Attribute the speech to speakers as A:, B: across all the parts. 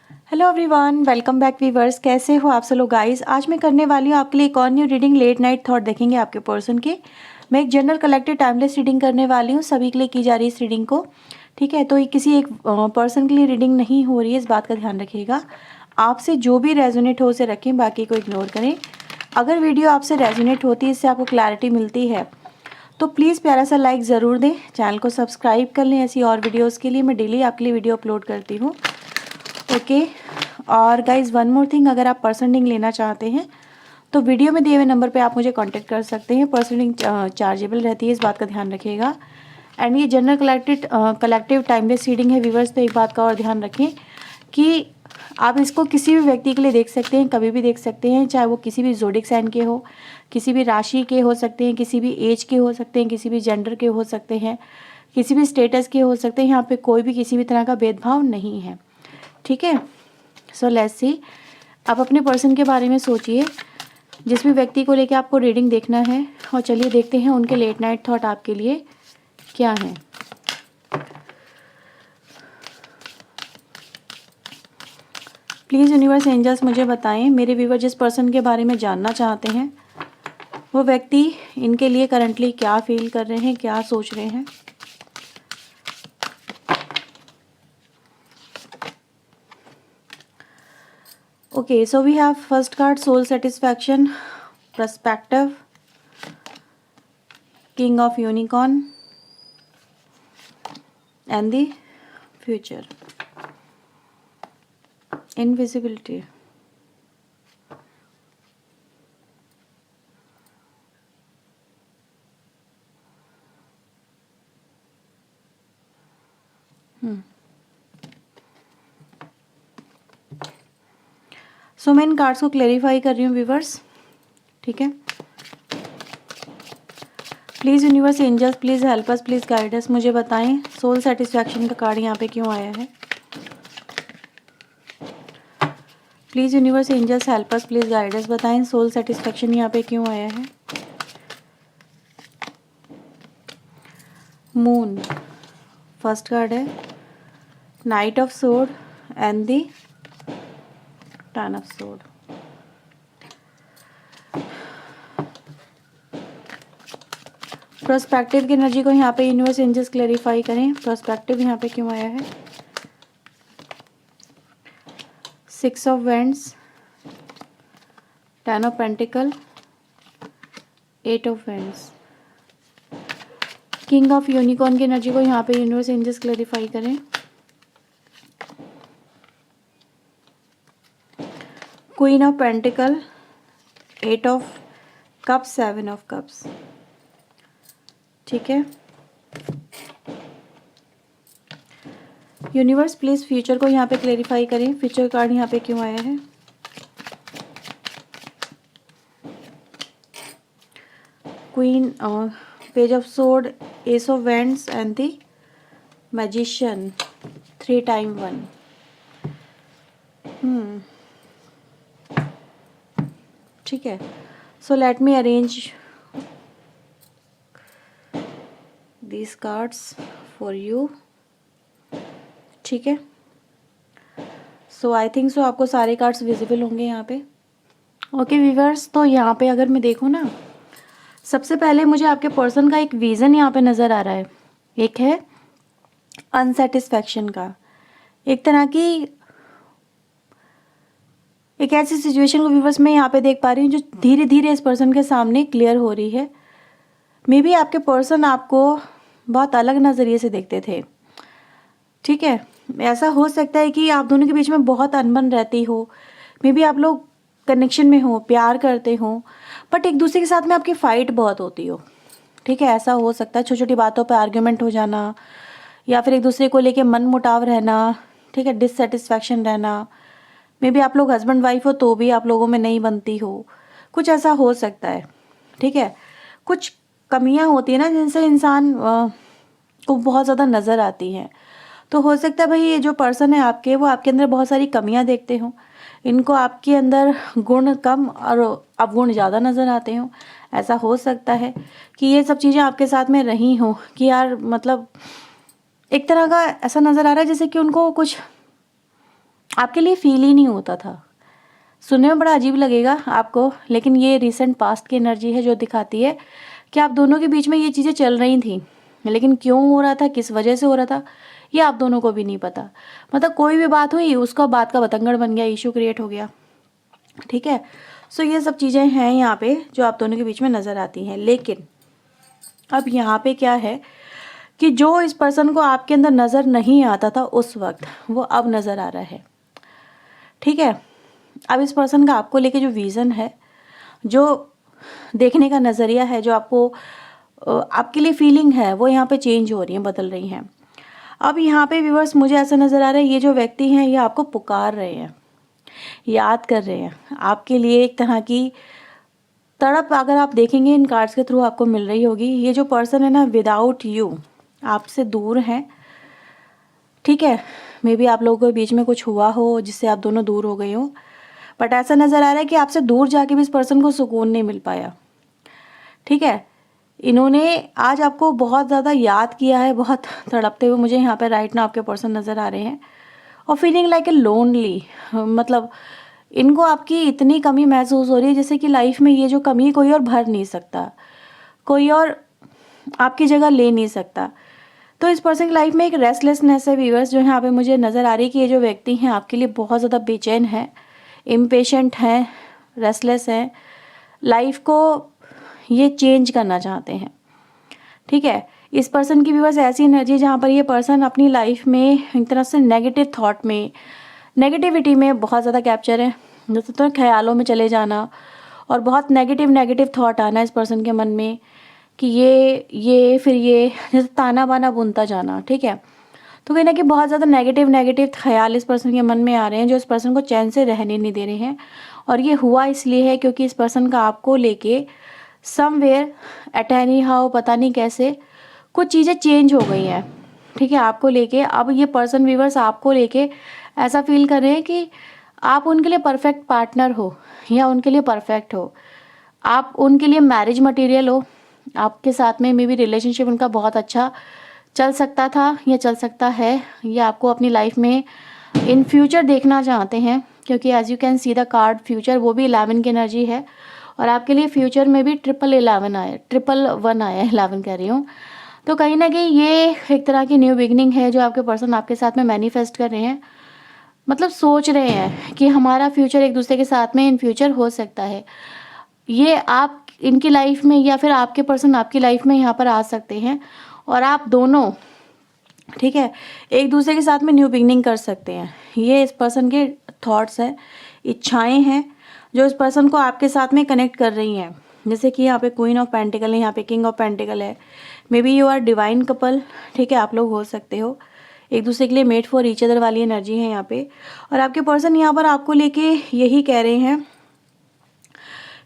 A: Hello everyone, welcome back viewers. कैसे हो आप सब लोग गाइस। आज मैं करने वाली हूँ आपके लिए एक और new reading. Late night thought देखेंगे आपके पर्सन के। मैं एक जनरल कलेक्टिव टाइमलेस रीडिंग करने वाली हूँ, सभी के लिए की जा रही है इस रीडिंग को। ठीक है, तो ये किसी एक पर्सन के लिए रीडिंग नहीं हो रही है, इस बात का ध्यान रखिएगा। आपसे जो भी रेजोनेट हो उसे रखें, बाकी को इग्नोर करें। अगर वीडियो आपसे रेजोनेट होती है, इससे आपको क्लैरिटी मिलती है, तो प्लीज़ प्यारा सा लाइक ज़रूर दें। चैनल को सब्सक्राइब कर लें ऐसी और वीडियोज़ के लिए। मैं डेली आपके लिए वीडियो अपलोड करती हूँ। ओके, और गाइज वन मोर थिंग, अगर आप पर्सनिंग लेना चाहते हैं तो वीडियो में दिए हुए नंबर पे आप मुझे कांटेक्ट कर सकते हैं। पर्सनिंग चार्जेबल रहती है, इस बात का ध्यान रखिएगा। एंड ये जनरल कलेक्टिव टाइमलेस रीडिंग है व्यूवर्स, तो एक बात का और ध्यान रखें कि आप इसको किसी भी व्यक्ति के लिए देख सकते हैं, कभी भी देख सकते हैं, चाहे वो किसी भी ज़ोडिक साइन के हो, किसी भी राशि के हो सकते हैं, किसी भी एज के हो सकते हैं, किसी भी जेंडर के हो सकते हैं, किसी भी स्टेटस के हो सकते हैं। यहाँ पे कोई भी किसी भी तरह का भेदभाव नहीं है। ठीक है, सो लेट्स सी। आप अपने पर्सन के बारे में सोचिए, जिस भी व्यक्ति को लेके आपको रीडिंग देखना है, और चलिए देखते हैं उनके लेट नाइट थॉट आपके लिए क्या हैं। प्लीज़ यूनिवर्स एंजल्स मुझे बताएं, मेरे व्यूवर जिस पर्सन के बारे में जानना चाहते हैं वो व्यक्ति इनके लिए करंटली क्या फील कर रहे हैं, क्या सोच रहे हैं। Okay, so we have first card soul satisfaction, perspective, king of unicorn and the future, invisibility, so मैं इन कार्ड्स को क्लेरिफाई कर रही हूँ व्यूवर्स। ठीक है, please universe angels please help us, please guide us. मुझे बताएं सोल सेटिस्फैक्शन का कार्ड यहाँ पे क्यों आया है। Please universe angels help us, please guide us. बताएं सोल सेटिस्फैक्शन यहाँ पे क्यों आया है। मून फर्स्ट कार्ड है, knight of sword and the ten of sword. Perspective की एनर्जी को यहाँ पे यूनिवर्स एंजल्स क्लेरिफाई करें। पर्सपेक्टिव यहाँ पे क्यों आया है। Six of wands, ten of pentacle, eight of wands. King of unicorn की एनर्जी को यहाँ पे यूनिवर्स एंजल्स क्लेरिफाई करें। Queen of pentacle, eight of cups, seven of cups. ठीक है, यूनिवर्स प्लीज फ्यूचर को यहाँ पे क्लेरिफाई करें। फ्यूचर कार्ड यहाँ पे क्यों आया है। Queen, page of sword, S of vends and the magician, 3 time 1। ठीक है, so let me arrange these cards for you। ठीक है, सो आई थिंक सो आपको सारे कार्ड्स विजिबल होंगे यहाँ पे। ओके व्यूवर्स, तो यहाँ पे अगर मैं देखूँ ना, सबसे पहले मुझे आपके पर्सन का एक विज़न यहाँ पे नज़र आ रहा है। एक है अनसेटिस्फैक्शन का, एक तरह की एक ऐसी सिचुएशन को व्यूवर्स मैं यहाँ पे देख पा रही हूँ जो धीरे धीरे इस पर्सन के सामने क्लियर हो रही है। मे बी आपके पर्सन आपको बहुत अलग नज़रिए से देखते थे। ठीक है, ऐसा हो सकता है कि आप दोनों के बीच में बहुत अनबन रहती हो। मे बी आप लोग कनेक्शन में हो, प्यार करते हो, बट एक दूसरे के साथ में आपकी फ़ाइट बहुत होती हो। ठीक है, ऐसा हो सकता है छोटी छोटी बातों पे आर्ग्यूमेंट हो जाना, या फिर एक दूसरे को लेके मन मुटाव रहना। ठीक है, डिससेटिस्फैक्शन रहना। मे बी आप लोग हस्बैंड वाइफ हो तो भी आप लोगों में नहीं बनती हो, कुछ ऐसा हो सकता है। ठीक है, कुछ कमियां होती है ना जिनसे इंसान को बहुत ज़्यादा नज़र आती हैं। तो हो सकता है भाई ये जो पर्सन है आपके, वो आपके अंदर बहुत सारी कमियां देखते हो, इनको आपके अंदर गुण कम और अवगुण ज़्यादा नज़र आते हो। ऐसा हो सकता है कि ये सब चीज़ें आपके साथ में रही हों कि यार मतलब एक तरह का ऐसा नज़र आ रहा है जैसे कि उनको कुछ आपके लिए फील ही नहीं होता था। सुनने में बड़ा अजीब लगेगा आपको, लेकिन ये रिसेंट पास्ट की एनर्जी है जो दिखाती है कि आप दोनों के बीच में ये चीज़ें चल रही थी, लेकिन क्यों हो रहा था, किस वजह से हो रहा था, ये आप दोनों को भी नहीं पता। मतलब कोई भी बात हुई, उसका बात का बतंगड़ बन गया, इशू क्रिएट हो गया। ठीक है, सो ये सब चीज़ें हैं यहाँ पे जो आप दोनों के बीच में नज़र आती हैं। लेकिन अब यहाँ पे क्या है कि जो इस पर्सन को आपके अंदर नज़र नहीं आता था उस वक्त, वो अब नज़र आ रहा है। ठीक है, अब इस पर्सन का आपको लेके जो विज़न है, जो देखने का नज़रिया है, जो आपको आपके लिए फीलिंग है, वो यहाँ पे चेंज हो रही है, बदल रही हैं। अब यहाँ पे व्यूअर्स मुझे ऐसा नज़र आ रहा है, ये जो व्यक्ति हैं ये आपको पुकार रहे हैं, याद कर रहे हैं, आपके लिए एक तरह की तड़प अगर आप देखेंगे इन कार्ड्स के थ्रू आपको मिल रही होगी। ये जो पर्सन है ना, विदाउट यू आपसे दूर हैं। ठीक है, मे बी आप लोगों के बीच में कुछ हुआ हो जिससे आप दोनों दूर हो गए हो, बट ऐसा नज़र आ रहा है कि आपसे दूर जाके भी इस पर्सन को सुकून नहीं मिल पाया। ठीक है, इन्होंने आज आपको बहुत ज़्यादा याद किया है, बहुत तड़पते हुए मुझे यहाँ पे राइट ना आपके पर्सन नज़र आ रहे हैं, और फीलिंग लाइक ए लोनली। मतलब इनको आपकी इतनी कमी महसूस हो रही है जैसे कि लाइफ में ये जो कमी कोई और भर नहीं सकता, कोई और आपकी जगह ले नहीं सकता। तो इस पर्सन की लाइफ में एक रेस्टलेसनेस है व्यूअर्स, जो यहाँ पे मुझे नज़र आ रही है कि ये जो व्यक्ति हैं आपके लिए बहुत ज़्यादा बेचैन है, इम्पेशेंट हैं, रेस्टलेस हैं, लाइफ को ये चेंज करना चाहते हैं। ठीक है, इस पर्सन की भी बस ऐसी एनर्जी जहाँ पर ये पर्सन अपनी लाइफ में एक तरह से नेगेटिव थॉट में, नेगेटिविटी में बहुत ज़्यादा कैप्चर है। जैसे तो ख्यालों में चले जाना और बहुत नेगेटिव थॉट आना इस पर्सन के मन में कि ये फिर ये, जैसे ताना बाना बुनता जाना। ठीक है, तो कहीं ना कहीं बहुत ज़्यादा नेगेटिव ख्याल इस पर्सन के मन में आ रहे हैं जो इस पर्सन को चैन से रहने नहीं दे रहे हैं। और ये हुआ इसलिए है क्योंकि इस पर्सन का आपको लेके समवेयर एट एनी हाउ, पता नहीं कैसे कुछ चीज़ें चेंज हो गई हैं। ठीक है, आपको लेके अब ये पर्सन व्यूअर्स आपको लेके ऐसा फील कर रहे हैं कि आप उनके लिए परफेक्ट पार्टनर हो या उनके लिए परफेक्ट हो, आप उनके लिए मैरिज मटेरियल हो। आपके साथ में मे बी रिलेशनशिप उनका बहुत अच्छा चल सकता था या चल सकता है, या आपको अपनी लाइफ में इन फ्यूचर देखना चाहते हैं, क्योंकि as you can see the card future, वो भी 11 की एनर्जी है, और आपके लिए फ्यूचर में भी 1111 आया, 111 आया, 11 कह रही हूँ। तो कहीं ना कहीं ये एक तरह की न्यू बिगनिंग है जो आपके पर्सन आपके साथ में मैनिफेस्ट कर रहे हैं। मतलब सोच रहे हैं कि हमारा फ्यूचर एक दूसरे के साथ में इन फ्यूचर हो सकता है। ये आप इनकी लाइफ में या फिर आपके पर्सन आपकी लाइफ में यहाँ पर आ सकते हैं, और आप दोनों, ठीक है, एक दूसरे के साथ में न्यू बिगनिंग कर सकते हैं। ये इस पर्सन के थॉट्स हैं, इच्छाएं हैं जो इस पर्सन को आपके साथ में कनेक्ट कर रही हैं। जैसे कि यहाँ पे क्वीन ऑफ पेंटिकल है, यहाँ पे किंग ऑफ पेंटिकल है। Maybe you are divine couple. ठीक है, आप लोग हो सकते हो एक दूसरे के लिए मेड फॉर ईच अदर वाली एनर्जी है यहाँ पे। और आपके पर्सन यहाँ पर आपको लेके यही कह रहे हैं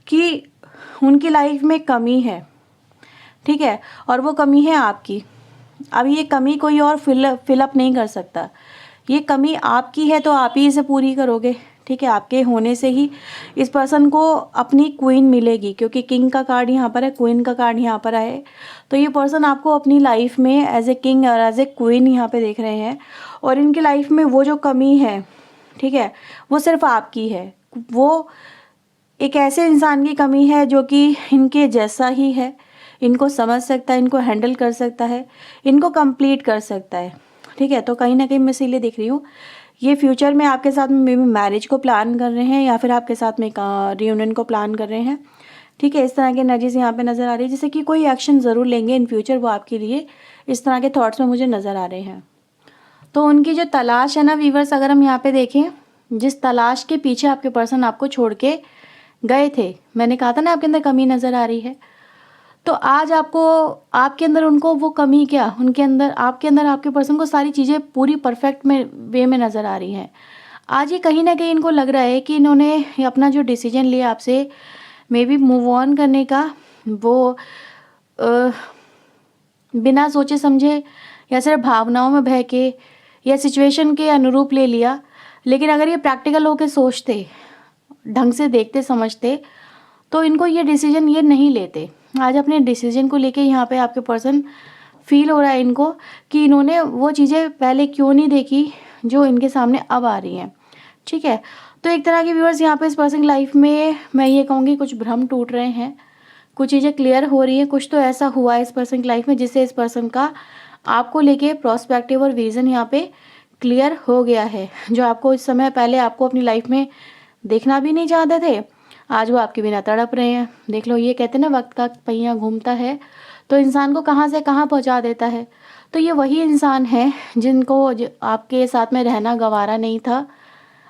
A: कि उनकी लाइफ में कमी है। ठीक है, और वो कमी है आपकी। अब ये कमी कोई और फिलअप नहीं कर सकता, ये कमी आपकी है तो आप ही इसे पूरी करोगे। ठीक है, आपके होने से ही इस पर्सन को अपनी क्वीन मिलेगी, क्योंकि किंग का कार्ड यहाँ पर है, क्वीन का कार्ड यहाँ पर है। तो ये पर्सन आपको अपनी लाइफ में एज ए किंग और एज ए क्वीन यहाँ पे देख रहे हैं, और इनकी लाइफ में वो जो कमी है, ठीक है, वो सिर्फ आपकी है। वो एक ऐसे इंसान की कमी है जो कि इनके जैसा ही है, इनको समझ सकता है, इनको हैंडल कर सकता है, इनको कंप्लीट कर सकता है। ठीक है, तो कहीं ना कहीं मैं इसीलिए देख रही हूँ ये फ्यूचर में आपके साथ में मे बी मैरिज को प्लान कर रहे हैं, या फिर आपके साथ में रियूनियन को प्लान कर रहे हैं। ठीक है, इस तरह की एनर्जीज यहाँ पे नज़र आ रही है, जैसे कि कोई एक्शन ज़रूर लेंगे इन फ्यूचर वो आपके लिए, इस तरह के थॉट्स में मुझे नज़र आ रहे हैं। तो उनकी जो तलाश है ना वीवर्स, अगर हम यहाँ पे देखें, जिस तलाश के पीछे आपके पर्सन आपको छोड़ के गए थे, मैंने कहा था ना आपके अंदर कमी नज़र आ रही है, तो आज आपको आपके अंदर उनको वो कमी क्या, उनके अंदर आपके अंदर आपके पर्सन को सारी चीज़ें पूरी परफेक्ट में वे में नज़र आ रही हैं। आज ये कहीं ना कहीं इनको लग रहा है कि इन्होंने अपना जो डिसीजन लिया आपसे मे बी मूव ऑन करने का, वो बिना सोचे समझे या सिर्फ भावनाओं में बह के या सिचुएशन के अनुरूप ले लिया। लेकिन अगर ये प्रैक्टिकल होकर सोचते, ढंग से देखते समझते, तो इनको ये डिसीजन ये नहीं लेते। आज अपने डिसीजन को लेके यहाँ पे आपके पर्सन फील हो रहा है इनको कि इन्होंने वो चीज़ें पहले क्यों नहीं देखी जो इनके सामने अब आ रही हैं। ठीक है। तो एक तरह के व्यूअर्स यहाँ पे इस पर्सन की लाइफ में मैं ये कहूँगी कुछ भ्रम टूट रहे हैं, कुछ चीज़ें क्लियर हो रही है, कुछ तो ऐसा हुआ है इस पर्सन की लाइफ में जिससे इस पर्सन का आपको लेके प्रोस्पेक्टिव और विजन यहाँ पे क्लियर हो गया है। जो आपको इस समय पहले आपको अपनी लाइफ में देखना भी नहीं चाहते थे, आज वो आपके बिना तड़प रहे हैं। देख लो, ये कहते हैं ना वक्त का पहिया घूमता है तो इंसान को कहाँ से कहाँ पहुँचा देता है। तो ये वही इंसान है जिनको आपके साथ में रहना गवारा नहीं था,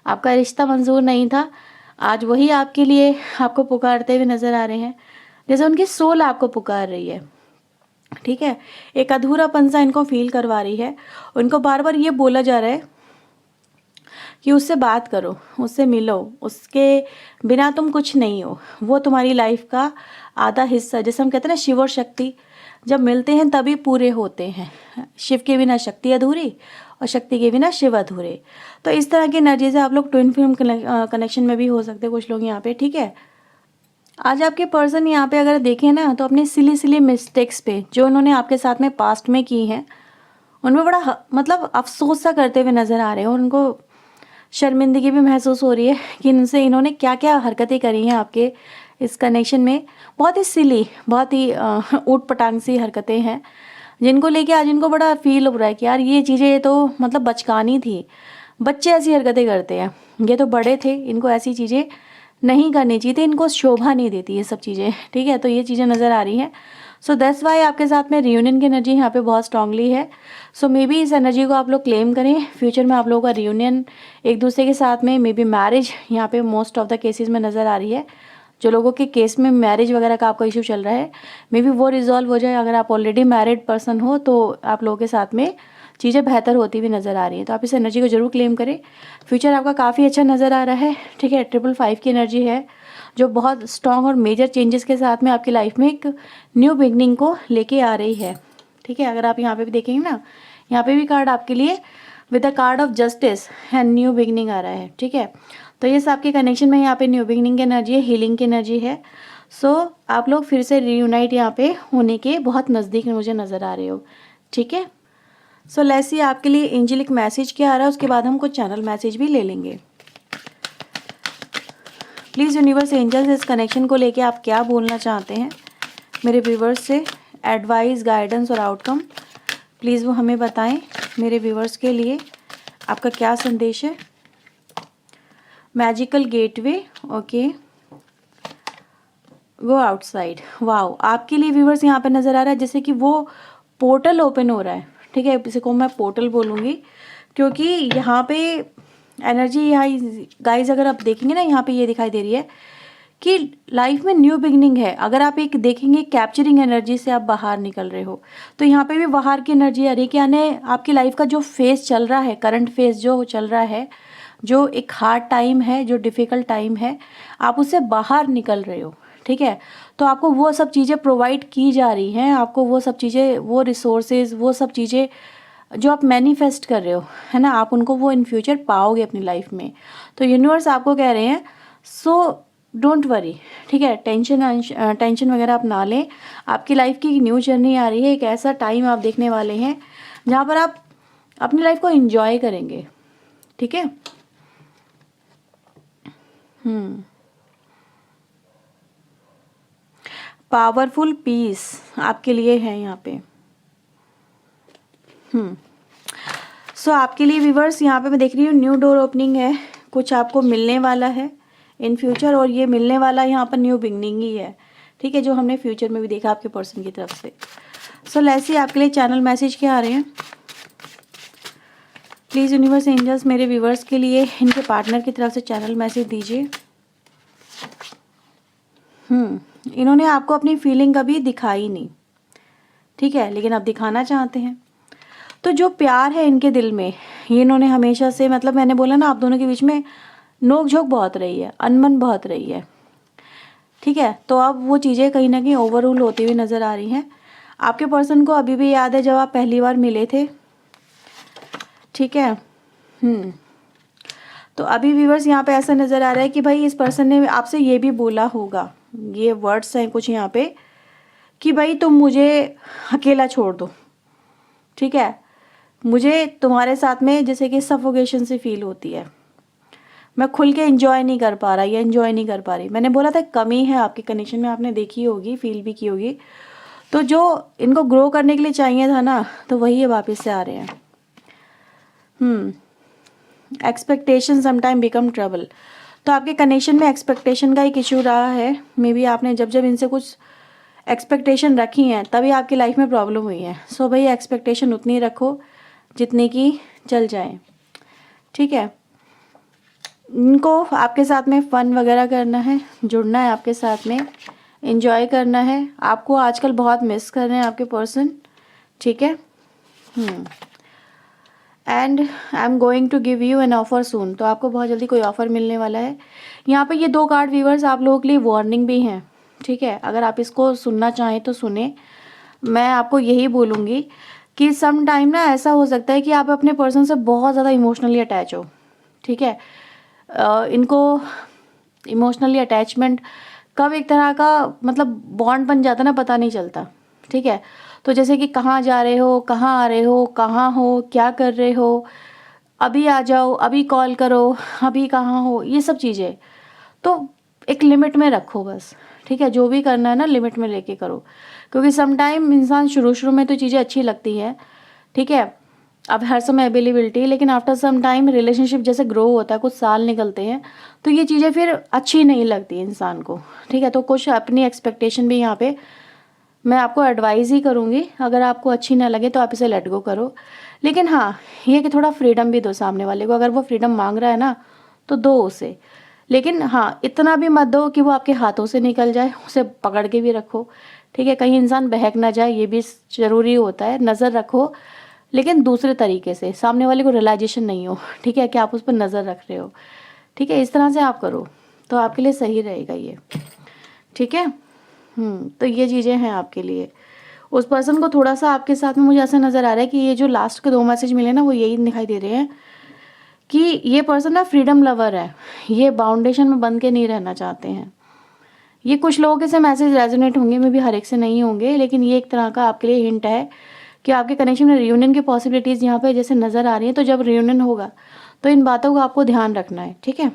A: आपका रिश्ता मंजूर नहीं था, आज वही आपके लिए आपको पुकारते हुए नज़र आ रहे हैं, जैसे उनकी सोल आपको पुकार रही है। ठीक है, एक अधूरापन सा इनको फील करवा रही है। उनको बार बार ये बोला जा रहा है कि उससे बात करो, उससे मिलो, उसके बिना तुम कुछ नहीं हो, वो तुम्हारी लाइफ का आधा हिस्सा। जैसे हम कहते हैं ना शिव और शक्ति जब मिलते हैं तभी पूरे होते हैं। शिव के बिना शक्ति अधूरी और शक्ति के बिना शिव अधूरे। तो इस तरह की एनर्जी से आप लोग ट्विन फ्लेम कनेक्शन में भी हो सकते हैं कुछ लोग यहाँ पे। ठीक है, आज आपके पर्सन यहाँ पे अगर देखें ना तो अपने सिली सिली मिस्टेक्स पे जो उन्होंने आपके साथ में पास्ट में की हैं उनमें बड़ा मतलब अफसोस सा करते हुए नज़र आ रहे हैं, और उनको शर्मिंदगी भी महसूस हो रही है कि इनसे इन्होंने क्या क्या हरकतें करी हैं आपके इस कनेक्शन में। बहुत ही सिली, बहुत ही ऊट पटांग सी हरकतें हैं जिनको लेके आज इनको बड़ा फील हो रहा है कि यार ये चीज़ें तो मतलब बचकानी थी। बच्चे ऐसी हरकतें करते हैं, ये तो बड़े थे, इनको ऐसी चीज़ें नहीं करनी चाहिए थी, इनको शोभा नहीं देती ये सब चीज़ें। ठीक है, तो ये चीज़ें नज़र आ रही हैं। सो दैट्स वाई आपके साथ में रियूनियन की एनर्जी यहाँ पे बहुत स्ट्रांगली है। सो मे बी इस एनर्जी को आप लोग क्लेम करें। फ्यूचर में आप लोगों का रियूनियन एक दूसरे के साथ में, मे बी मैरिज यहाँ पे मोस्ट ऑफ द केसेस में नज़र आ रही है। जो लोगों के केस में मैरिज वगैरह का आपका इशू चल रहा है, मे बी वो रिजॉल्व हो जाए। अगर आप ऑलरेडी मैरिड पर्सन हो तो आप लोगों के साथ में चीज़ें बेहतर होती हुई नज़र आ रही हैं। तो आप इस एनर्जी को जरूर क्लेम करें। फ्यूचर आपका काफ़ी अच्छा नज़र आ रहा है। ठीक है, 555 की एनर्जी है जो बहुत स्ट्रॉन्ग और मेजर चेंजेस के साथ में आपकी लाइफ में एक न्यू बिगनिंग को लेके आ रही है। ठीक है, अगर आप यहाँ पे भी देखेंगे ना, यहाँ पे भी कार्ड आपके लिए with the card of justice and new beginning आ रहा है। ठीक है, तो ये आपके कनेक्शन में यहाँ पे न्यू बिगनिंग की एनर्जी है, हीलिंग की एनर्जी है। सो आप लोग फिर से रियूनाइट यहाँ पे होने के बहुत नज़दीक मुझे नज़र आ रहे हो। ठीक है, सो लेट्स सी आपके लिए एंजेलिक मैसेज क्या आ रहा है, उसके बाद हम कुछ चैनल मैसेज भी ले लेंगे। प्लीज़ यूनिवर्स एंजल्स इस कनेक्शन को लेके आप क्या बोलना चाहते हैं मेरे व्यूवर्स से, एडवाइस, गाइडेंस और आउटकम प्लीज़ वो हमें बताएं। मेरे व्यूवर्स के लिए आपका क्या संदेश है। Magical gateway, okay, go outside. Wow, आपके लिए व्यूवर्स यहाँ पे नज़र आ रहा है जैसे कि वो पोर्टल ओपन हो रहा है। ठीक है, इसे को मैं पोर्टल बोलूँगी क्योंकि यहाँ पे एनर्जी यहाँ गाइज अगर आप देखेंगे ना, यहाँ पे ये दिखाई दे रही है कि लाइफ में न्यू बिगनिंग है। अगर आप एक देखेंगे कैप्चरिंग एनर्जी से आप बाहर निकल रहे हो, तो यहाँ पे भी बाहर की एनर्जी आ रही है कि यानी आपकी लाइफ का जो फेज चल रहा है, करंट फेज जो चल रहा है, जो एक हार्ड टाइम है, जो डिफ़िकल्ट टाइम है, आप उससे बाहर निकल रहे हो। ठीक है, तो आपको वो सब चीज़ें प्रोवाइड की जा रही हैं, आपको वो सब चीज़ें, वो रिसोर्सेज, वो सब चीज़ें जो आप मैनिफेस्ट कर रहे हो, है ना, आप उनको वो इन फ्यूचर पाओगे अपनी लाइफ में। तो यूनिवर्स आपको कह रहे हैं सो डोंट वरी। ठीक है, टेंशन वगैरह आप ना लें। आपकी लाइफ की न्यू जर्नी आ रही है, एक ऐसा टाइम आप देखने वाले हैं जहाँ पर आप अपनी लाइफ को एंजॉय करेंगे। ठीक है, पावरफुल पीस आपके लिए है यहाँ पे। सो आपके लिए व्यूवर्स यहाँ पे मैं देख रही हूँ न्यू डोर ओपनिंग है, कुछ आपको मिलने वाला है इन फ्यूचर, और ये मिलने वाला यहाँ पर न्यू बिगनिंग ही है। ठीक है, जो हमने फ्यूचर में भी देखा आपके पर्सन की तरफ से। सो लेट्स आपके लिए चैनल मैसेज क्या आ रहे हैं। प्लीज़ यूनिवर्स एंजल्स मेरे व्यूवर्स के लिए इनके पार्टनर की तरफ से चैनल मैसेज दीजिए। इन्होंने आपको अपनी फीलिंग कभी दिखाई नहीं, ठीक है, लेकिन अब दिखाना चाहते हैं। तो जो प्यार है इनके दिल में, ये इन्होंने हमेशा से, मतलब मैंने बोला ना आप दोनों के बीच में नोक झोंक बहुत रही है, अनबन बहुत रही है। ठीक है, तो अब वो चीज़ें कहीं ना कहीं ओवररूल होती हुई नज़र आ रही हैं। आपके पर्सन को अभी भी याद है जब आप पहली बार मिले थे। ठीक है, तो अभी व्यूअर्स यहाँ पे ऐसा नज़र आ रहा है कि भाई इस पर्सन ने आपसे ये भी बोला होगा, ये वर्ड्स हैं कुछ यहाँ पे कि भाई तुम मुझे अकेला छोड़ दो। ठीक है, मुझे तुम्हारे साथ में जैसे कि सफोकेशन से फील होती है, मैं खुल के एंजॉय नहीं कर पा रहा या एंजॉय नहीं कर पा रही। मैंने बोला था कमी है आपके कनेक्शन में, आपने देखी होगी, फील भी की होगी। तो जो इनको ग्रो करने के लिए चाहिए था ना, तो वही है, वापस से आ रहे हैं। Expectation sometime become trouble. तो आपके कनेक्शन में एक्सपेक्टेशन का एक इशू रहा है। मे बी आपने जब जब इनसे कुछ एक्सपेक्टेशन रखी हैं तभी आपकी लाइफ में प्रॉब्लम हुई है। सो भाई एक्सपेक्टेशन उतनी रखो जितनी की चल जाए, ठीक है। इनको आपके साथ में फ़न वगैरह करना है, जुड़ना है आपके साथ में, एंजॉय करना है। आपको आजकल बहुत मिस कर रहे हैं आपके पर्सन, ठीक है। And I am going to give you an offer soon. तो आपको बहुत जल्दी कोई ऑफर मिलने वाला है। यहाँ पे ये 2 कार्ड व्यूवर्स आप लोगों के लिए वार्निंग भी हैं, ठीक है। अगर आप इसको सुनना चाहें तो सुने। मैं आपको यही बोलूँगी कि सम टाइम ना ऐसा हो सकता है कि आप अपने पर्सन से बहुत ज़्यादा इमोशनली अटैच हो, ठीक है। इनको इमोशनली अटैचमेंट कब एक तरह का मतलब बॉन्ड बन जाता है ना, पता नहीं चलता, ठीक है। तो जैसे कि कहाँ जा रहे हो, कहाँ आ रहे हो, कहाँ हो, क्या कर रहे हो, अभी आ जाओ, अभी कॉल करो, अभी कहाँ हो, ये सब चीज़ें तो एक लिमिट में रखो बस, ठीक है। जो भी करना है ना लिमिट में लेके करो, क्योंकि सम टाइम इंसान शुरू शुरू में तो चीज़ें अच्छी लगती हैं, ठीक है। अब हर समय अवेलेबिलिटी, लेकिन आफ्टर सम टाइम रिलेशनशिप जैसे ग्रो होता है, कुछ साल निकलते हैं, तो ये चीज़ें फिर अच्छी नहीं लगती इंसान को, ठीक है। तो कुछ अपनी एक्सपेक्टेशन भी यहाँ पे मैं आपको एडवाइस ही करूँगी। अगर आपको अच्छी ना लगे तो आप इसे लेट गो करो। लेकिन हाँ, ये कि थोड़ा फ्रीडम भी दो सामने वाले को। अगर वो फ्रीडम मांग रहा है ना तो दो उसे, लेकिन हाँ इतना भी मत दो कि वो आपके हाथों से निकल जाए। उसे पकड़ के भी रखो, ठीक है। कहीं इंसान बहक ना जाए, ये भी ज़रूरी होता है। नज़र रखो, लेकिन दूसरे तरीके से, सामने वाले को रियलाइजेशन नहीं हो, ठीक है, कि आप उस पर नज़र रख रहे हो, ठीक है। इस तरह से आप करो तो आपके लिए सही रहेगा ये, ठीक है। तो ये चीज़ें हैं आपके लिए। उस पर्सन को थोड़ा सा आपके साथ में मुझे ऐसा नज़र आ रहा है कि ये जो लास्ट के 2 मैसेज मिले ना, वो यही दिखाई दे रहे हैं कि ये पर्सन ना फ्रीडम लवर है। ये बाउंडेशन में बंध के नहीं रहना चाहते हैं। ये कुछ लोगों के से मैसेज रेजोनेट होंगे, मे भी हर एक से नहीं होंगे, लेकिन ये एक तरह का आपके लिए हिंट है कि आपके कनेक्शन में रियूनियन की पॉसिबिलिटीज़ यहाँ पे जैसे नज़र आ रही हैं। तो जब रियूनियन होगा तो इन बातों का आपको ध्यान रखना है, ठीक है।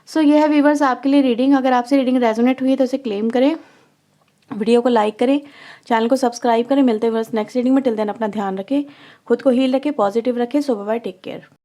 A: सो ये है व्यूवर्स आपके लिए रीडिंग। अगर आपसे रीडिंग रेजोनेट हुई है तो इसे क्लेम करें, वीडियो को लाइक करें, चैनल को सब्सक्राइब करें। मिलते हैं व्यूवर्स नेक्स्ट रीडिंग में। टिल देन अपना ध्यान रखें, खुद को हील रखें, पॉजिटिव रखें। सो बाय, टेक केयर।